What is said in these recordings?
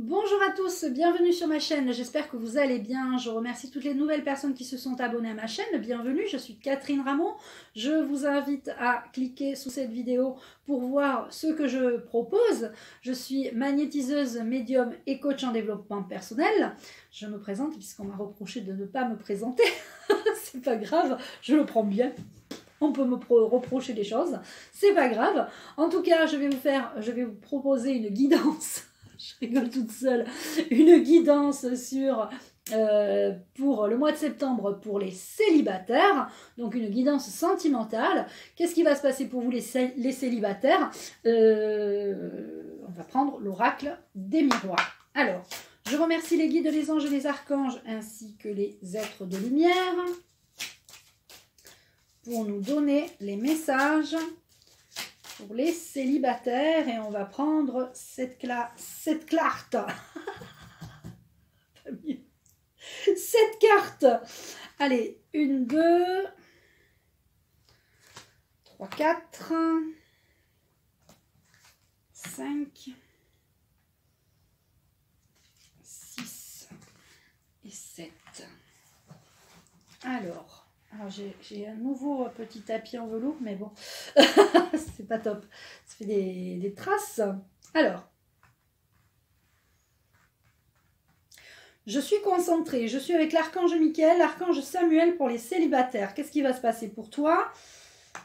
Bonjour à tous, bienvenue sur ma chaîne, j'espère que vous allez bien. Je remercie toutes les nouvelles personnes qui se sont abonnées à ma chaîne. Bienvenue, je suis Catherine Ramon. Je vous invite à cliquer sous cette vidéo pour voir ce que je propose. Je suis magnétiseuse, médium et coach en développement personnel. Je me présente puisqu'on m'a reproché de ne pas me présenter. C'est pas grave, je le prends bien. On peut me reprocher des choses, c'est pas grave. En tout cas, je vais vous proposer une guidance. Je rigole toute seule. Une guidance sur pour le mois de septembre pour les célibataires. Donc une guidance sentimentale. Qu'est-ce qui va se passer pour vous les célibataires? On va prendre l'oracle des miroirs. Alors, je remercie les guides, les anges et les archanges ainsi que les êtres de lumière pour nous donner les messages pour les célibataires. Et on va prendre cette carte. Cette carte. Allez, 1, 2, 3, 4, 5, 6 et 7. Alors j'ai un nouveau petit tapis en velours, mais bon, c'est pas top. Ça fait des traces. Alors, je suis concentrée. Je suis avec l'archange Michael, l'archange Samuel pour les célibataires. Qu'est-ce qui va se passer pour toi?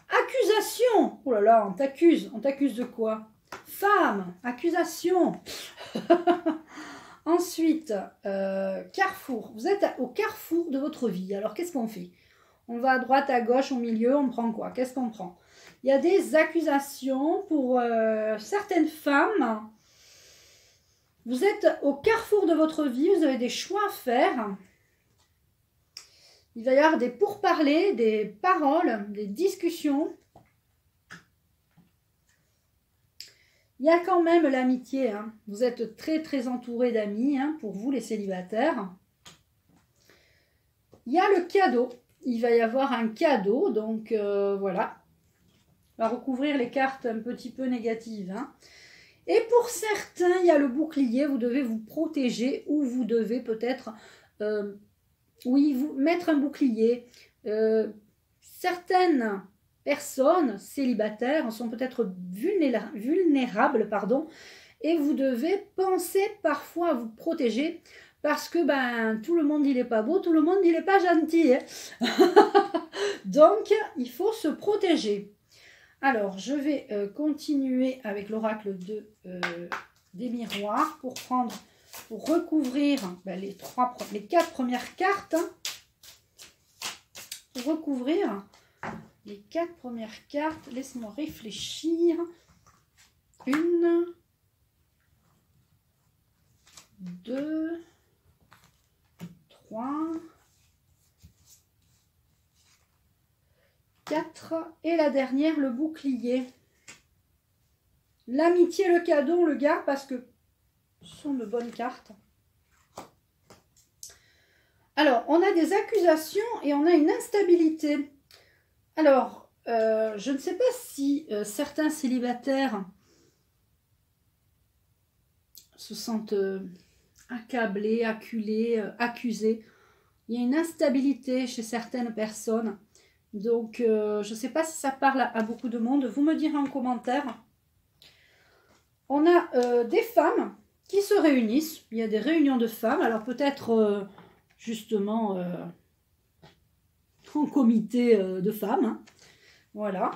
Accusation. Oh là là, on t'accuse. On t'accuse de quoi? Femme. Accusation. Ensuite, carrefour. Vous êtes au carrefour de votre vie. Alors, qu'est-ce qu'on fait? On va à droite, à gauche, au milieu, on prend quoi? Qu'est-ce qu'on prend? Il y a des accusations pour certaines femmes. Vous êtes au carrefour de votre vie, vous avez des choix à faire. Il va y avoir des pourparlers, des paroles, des discussions. Il y a quand même l'amitié. Hein. Vous êtes très très entouré d'amis, hein, pour vous les célibataires. Il y a le cadeau. Il va y avoir un cadeau, donc voilà. On va recouvrir les cartes un petit peu négatives. Hein. Et pour certains, il y a le bouclier. Vous devez vous protéger ou vous devez peut-être, vous mettre un bouclier. Certaines personnes célibataires sont peut-être vulnérables, et vous devez penser parfois à vous protéger. Parce que tout le monde il est pas beau, tout le monde il est pas gentil. Hein. Donc il faut se protéger. Alors je vais continuer avec l'oracle des miroirs pour recouvrir les 4 premières cartes. Pour recouvrir les 4 premières cartes, laisse-moi réfléchir. 1, 2, 3, 4 et la dernière, le bouclier. L'amitié, le cadeau, on le garde parce que ce sont de bonnes cartes. Alors, on a des accusations et on a une instabilité. Alors, je ne sais pas si certains célibataires se sentent accablés, acculés, accusés. Il y a une instabilité chez certaines personnes. Donc, je ne sais pas si ça parle à beaucoup de monde. Vous me direz en commentaire. On a des femmes qui se réunissent. Il y a des réunions de femmes. Alors, peut-être justement en comité de femmes. Hein. Voilà.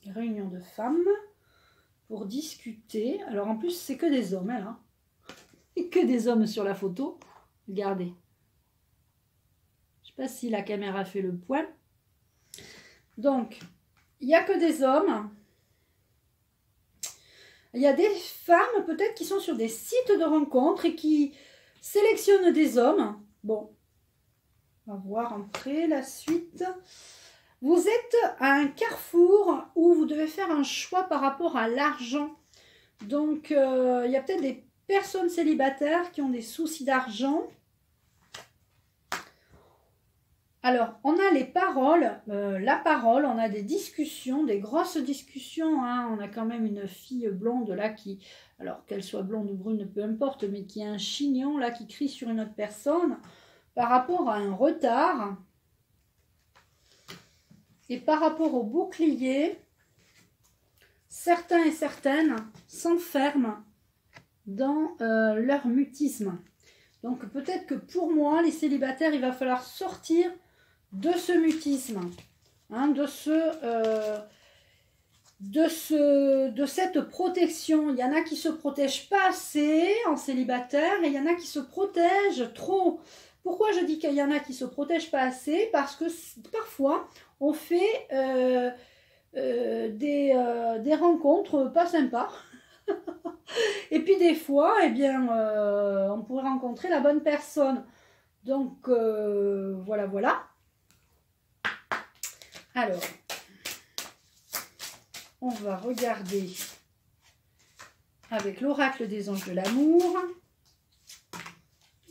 Réunion de femmes pour discuter. Alors, en plus, c'est que des hommes. Hein. Et que des hommes sur la photo. Regardez. Je ne sais pas si la caméra fait le point. Donc, il n'y a que des hommes. Il y a des femmes peut-être qui sont sur des sites de rencontres et qui sélectionnent des hommes. Bon, on va voir après la suite. Vous êtes à un carrefour où vous devez faire un choix par rapport à l'argent. Donc, il y a peut-être des personnes célibataires qui ont des soucis d'argent. Alors, on a les paroles, la parole, on a des discussions, des grosses discussions. Hein. On a quand même une fille blonde là qui, alors qu'elle soit blonde ou brune, peu importe, mais qui a un chignon là qui crie sur une autre personne par rapport à un retard. Et par rapport au bouclier, certains et certaines s'enferment dans leur mutisme. Donc peut-être que pour moi, les célibataires, il va falloir sortir de ce mutisme, hein, de cette protection. Il y en a qui se protègent pas assez en célibataire et il y en a qui se protègent trop. Pourquoi je dis qu'il y en a qui se protègent pas assez? Parce que parfois, on fait des rencontres pas sympas. Et puis des fois, eh bien, on pourrait rencontrer la bonne personne. Donc, voilà, voilà. Alors, on va regarder avec l'oracle des anges de l'amour.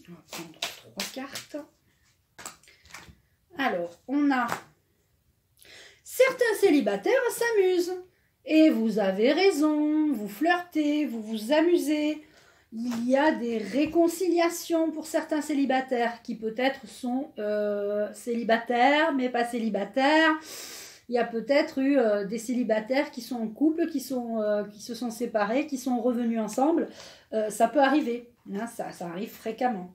On va prendre 3 cartes. Alors, on a certains célibataires s'amusent. Et vous avez raison, vous flirtez, vous vous amusez. Il y a des réconciliations pour certains célibataires qui peut-être sont célibataires mais pas célibataires. Il y a peut-être eu des célibataires qui sont en couple, qui se sont séparés, qui sont revenus ensemble. Ça peut arriver, hein, ça arrive fréquemment.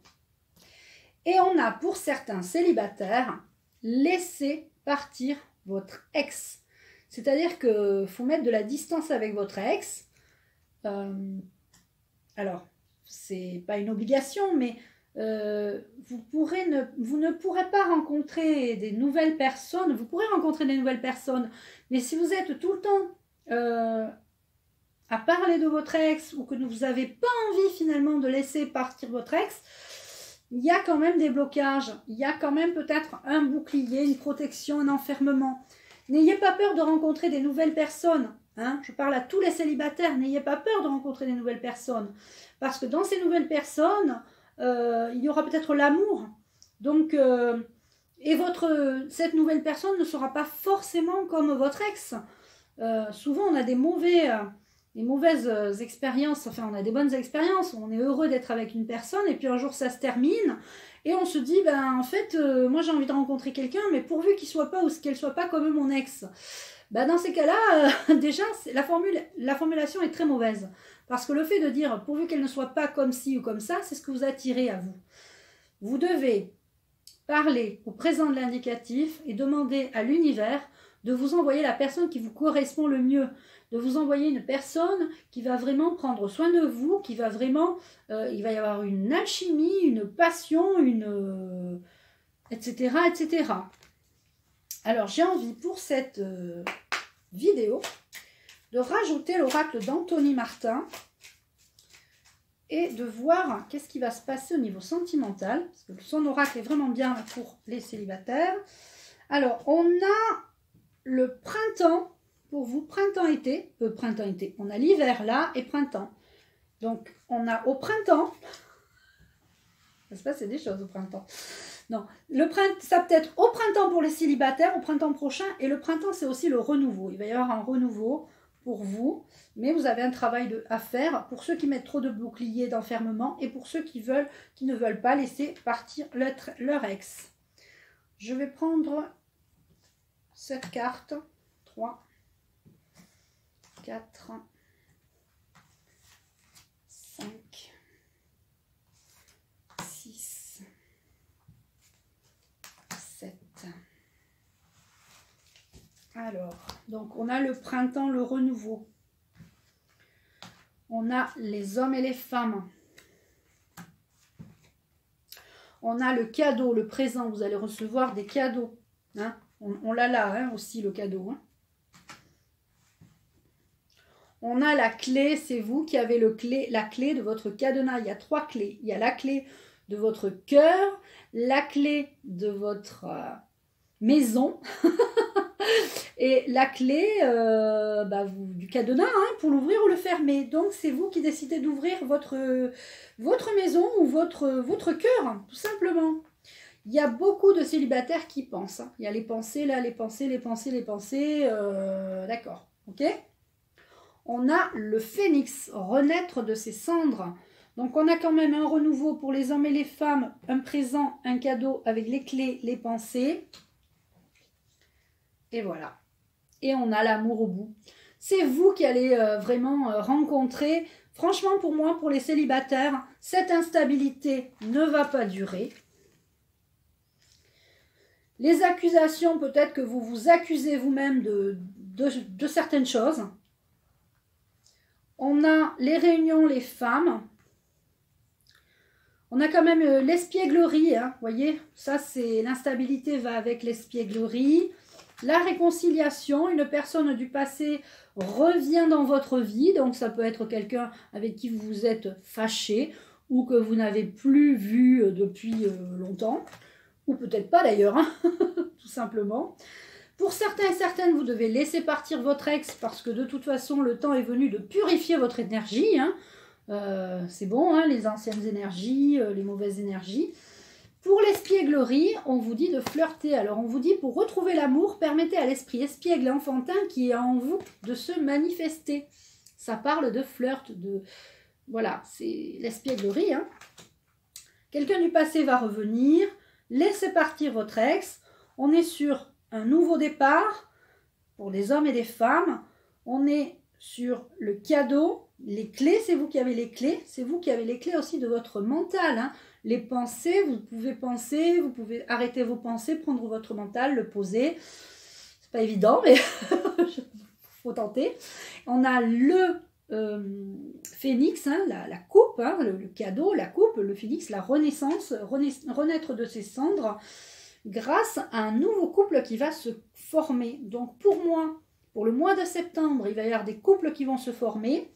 Et on a pour certains célibataires laissé partir votre ex. C'est-à-dire qu'il faut mettre de la distance avec votre ex. Alors, c'est pas une obligation, mais vous ne pourrez pas rencontrer des nouvelles personnes. Vous pourrez rencontrer des nouvelles personnes, mais si vous êtes tout le temps à parler de votre ex ou que vous n'avez pas envie finalement de laisser partir votre ex, il y a quand même des blocages. Il y a quand même peut-être un bouclier, une protection, un enfermement. N'ayez pas peur de rencontrer des nouvelles personnes. Hein. Je parle à tous les célibataires. N'ayez pas peur de rencontrer des nouvelles personnes. Parce que dans ces nouvelles personnes, il y aura peut-être l'amour. Donc, cette nouvelle personne ne sera pas forcément comme votre ex. Souvent, on a des mauvaises expériences. Enfin, on a des bonnes expériences. On est heureux d'être avec une personne. Et puis un jour, ça se termine. Et on se dit, ben, en fait, moi j'ai envie de rencontrer quelqu'un, mais pourvu qu'il soit pas ou qu'elle soit pas comme mon ex. Ben, dans ces cas-là, déjà, la formulation est très mauvaise. Parce que le fait de dire, pourvu qu'elle ne soit pas comme ci ou comme ça, c'est ce que vous attirez à vous. Vous devez parler au présent de l'indicatif et demander à l'univers de vous envoyer la personne qui vous correspond le mieux. De vous envoyer une personne qui va vraiment prendre soin de vous, qui va vraiment... il va y avoir une alchimie, une passion, etc., etc. Alors, j'ai envie pour cette vidéo de rajouter l'oracle d'Anthony Martin et de voir qu'est-ce qui va se passer au niveau sentimental, parce que son oracle est vraiment bien pour les célibataires. Alors, on a le printemps. Pour vous, printemps-été, printemps-été, on a l'hiver là et printemps. Donc, on a au printemps, ça se passe des choses au printemps. Non, ça peut être au printemps pour les célibataires, au printemps prochain, et le printemps, c'est aussi le renouveau. Il va y avoir un renouveau pour vous, mais vous avez un travail à faire pour ceux qui mettent trop de boucliers d'enfermement et pour ceux qui ne veulent pas laisser partir leur ex. Je vais prendre cette carte, 3, 4, 5, 6, 7. Alors, donc on a le printemps, le renouveau. On a les hommes et les femmes. On a le cadeau, le présent. Vous allez recevoir des cadeaux. Hein. On l'a là hein, aussi, le cadeau. Hein. On a la clé, c'est vous qui avez la clé de votre cadenas. Il y a 3 clés. Il y a la clé de votre cœur, la clé de votre maison et la clé du cadenas hein, pour l'ouvrir ou le fermer. Donc c'est vous qui décidez d'ouvrir votre maison ou votre cœur, tout simplement. Il y a beaucoup de célibataires qui pensent. Hein. Il y a les pensées là, les pensées, les pensées, les pensées. D'accord, ok. On a le phénix, renaître de ses cendres. Donc on a quand même un renouveau pour les hommes et les femmes, un présent, un cadeau avec les clés, les pensées. Et voilà. Et on a l'amour au bout. C'est vous qui allez vraiment rencontrer. Franchement, pour moi, pour les célibataires, cette instabilité ne va pas durer. Les accusations, peut-être que vous vous accusez vous-même de certaines choses. On a les réunions, les femmes. On a quand même l'espièglerie, hein, vous voyez, ça c'est l'instabilité va avec l'espièglerie. La réconciliation, une personne du passé revient dans votre vie, donc ça peut être quelqu'un avec qui vous vous êtes fâché ou que vous n'avez plus vu depuis longtemps, ou peut-être pas d'ailleurs, hein, tout simplement. Pour certains et certaines, vous devez laisser partir votre ex parce que de toute façon, le temps est venu de purifier votre énergie. Hein. C'est bon, hein, les anciennes énergies, les mauvaises énergies. Pour l'espièglerie, on vous dit de flirter. Alors on vous dit pour retrouver l'amour, permettez à l'esprit espiègle et enfantin qui est en vous de se manifester. Ça parle de flirt, de... Voilà, c'est l'espièglerie. Hein. Quelqu'un du passé va revenir, laissez partir votre ex. On est sur un nouveau départ pour les hommes et les femmes. On est sur le cadeau. Les clés, c'est vous qui avez les clés. C'est vous qui avez les clés aussi de votre mental. Hein. Les pensées, vous pouvez penser, vous pouvez arrêter vos pensées, prendre votre mental, le poser. C'est pas évident, mais faut tenter. On a le phénix, hein, la coupe, hein, le cadeau, la coupe, le phénix, la renaissance, renaître de ses cendres grâce à un nouveau couple qui va se former. Donc pour moi, pour le mois de septembre, il va y avoir des couples qui vont se former.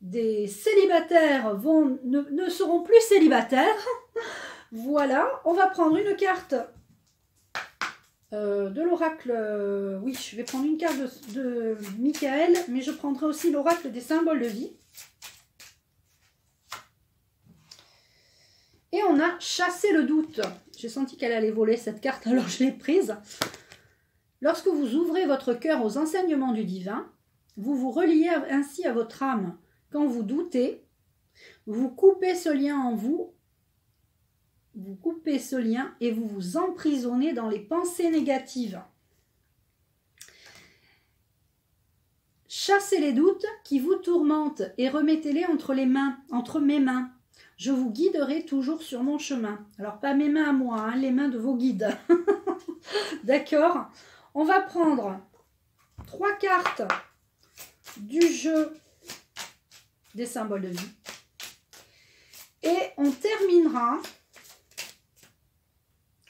Des célibataires ne seront plus célibataires. Voilà, on va prendre une carte de l'oracle. Oui, je vais prendre une carte de Michael, mais je prendrai aussi l'oracle des symboles de vie. Et on a chassé le doute. J'ai senti qu'elle allait voler cette carte, alors je l'ai prise. Lorsque vous ouvrez votre cœur aux enseignements du divin, vous vous reliez ainsi à votre âme. Quand vous doutez, vous coupez ce lien en vous, vous coupez ce lien et vous vous emprisonnez dans les pensées négatives. Chassez les doutes qui vous tourmentent et remettez-les entre mes mains. Je vous guiderai toujours sur mon chemin. Alors, pas mes mains à moi, hein, les mains de vos guides. D'accord ? On va prendre 3 cartes du jeu des symboles de vie. Et on terminera.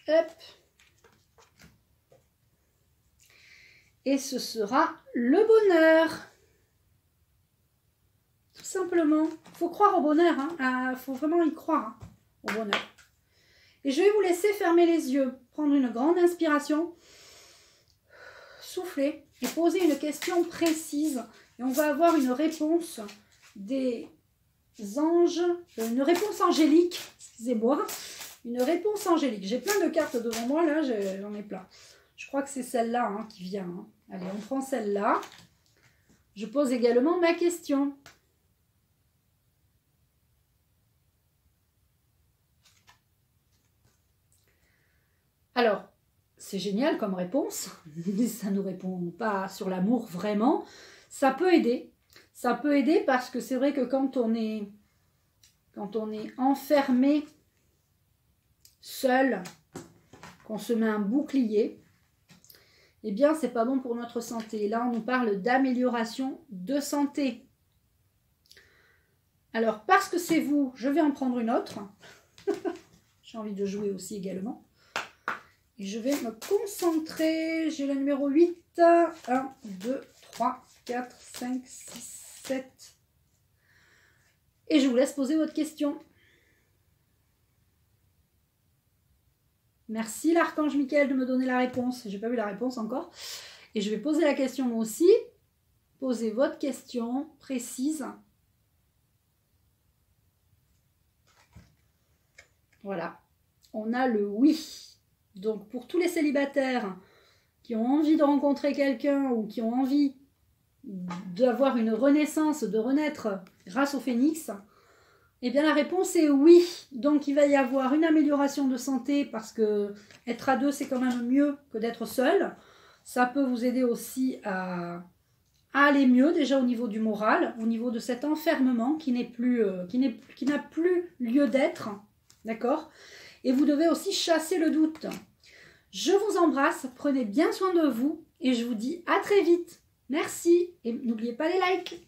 Hop. Et ce sera le bonheur. Tout simplement. Il faut croire au bonheur. Il faut vraiment y croire hein, au bonheur. Et je vais vous laisser fermer les yeux. Prendre une grande inspiration. Souffler. Et poser une question précise. Et on va avoir une réponse des anges. Une réponse angélique. Excusez-moi. Une réponse angélique. J'ai plein de cartes devant moi. Là, j'en ai plein. Je crois que c'est celle-là hein, qui vient. Hein. Allez, on prend celle-là. Je pose également ma question. Alors, c'est génial comme réponse, mais ça ne nous répond pas sur l'amour vraiment. Ça peut aider. Ça peut aider parce que c'est vrai que quand on est enfermé, seul, qu'on se met un bouclier, eh bien, c'est pas bon pour notre santé. Là, on nous parle d'amélioration de santé. Alors, parce que c'est vous, je vais en prendre une autre. J'ai envie de jouer aussi également. Et je vais me concentrer. J'ai le numéro 8. 1, 2, 3, 4, 5, 6, 7. Et je vous laisse poser votre question. Merci l'archange Michael de me donner la réponse. Je n'ai pas vu la réponse encore. Et je vais poser la question moi aussi. Posez votre question précise. Voilà. On a le oui. Donc pour tous les célibataires qui ont envie de rencontrer quelqu'un ou qui ont envie d'avoir une renaissance, de renaître grâce au phénix, eh bien la réponse est oui. Donc il va y avoir une amélioration de santé parce que être à deux c'est quand même mieux que d'être seul. Ça peut vous aider aussi à aller mieux déjà au niveau du moral, au niveau de cet enfermement qui n'a plus lieu d'être, d'accord? Et vous devez aussi chasser le doute. Je vous embrasse, prenez bien soin de vous et je vous dis à très vite. Merci et n'oubliez pas les likes.